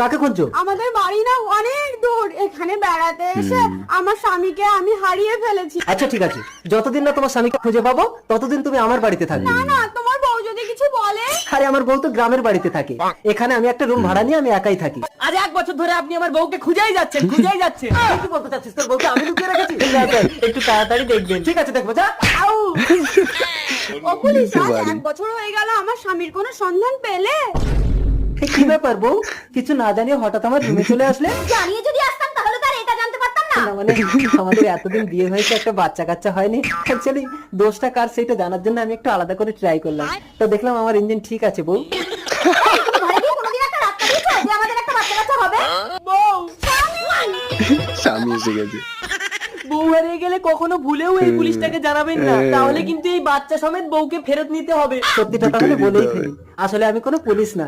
কাকে খুঁজছো? আমাদের বাড়ি না অনেক দূর, এখানে বেড়াতে এসে আমার স্বামীকে আমি হারিয়ে ফেলেছি। আচ্ছা ঠিক আছে, যতদিন না তোমার স্বামীকে খুঁজে পাবো ততদিন তুমি আমার বাড়িতে থাকবে। না না, তোমার বউ যদি কিছু বলে। আরে আমার বউ তো গ্রামের বাড়িতে থাকে, এখানে আমি একটা রুম ভাড়া নিয়ে আমি একাই থাকি। আজ 1 বছর ধরে আপনি আমার বউকে খুঁজেই যাচ্ছেন। কি বলতে চাচ্ছিস? তোর বউকে আমি লুকিয়ে রেখেছি? না, স্যার, একটু তাড়াতাড়ি দেখবেন। ঠিক আছে, দেখবো, যা। ও পুলিশ, আজ 1 বছর হয়ে গেল, আমার স্বামীর কোনো সন্ধান পেলে? কি ব্যাপার বউ, কিছু না জানিয়ে হঠাৎ আমার রুমে চলে আসলে? জানিয়ে যদি আসতাম তাহলে তার এটা জানতে পারতাম না। না, মানে আমাদের এতদিন বিয়ে হয়েছে, একটা বাচ্চা কাচ্চা হয়নি। অ্যাকচুয়ালি দোষটা কার সেটা জানার জন্য আমি একটু আলাদা করে ট্রাই করলাম, তো দেখলাম আমার ইঞ্জিন ঠিক আছে। বউ, ঘরে গিয়ে কোনোদিন একটা রাস্তা দিয়েছে যে আমাদের একটা বাচ্চা কাচ্চা হবে? বউ, স্বামী এসে গেছে। বউ হারিয়ে গেলে কখনো ভুলেও এই পুলিশটাকে জানাবেন না, তাহলে কিন্তু এই বাচ্চা সমেত বউকে ফেরত নিতে হবে। সত্যিটা তাহলে বলেই ফেলি, আসলে আমি কোনো পুলিশ না,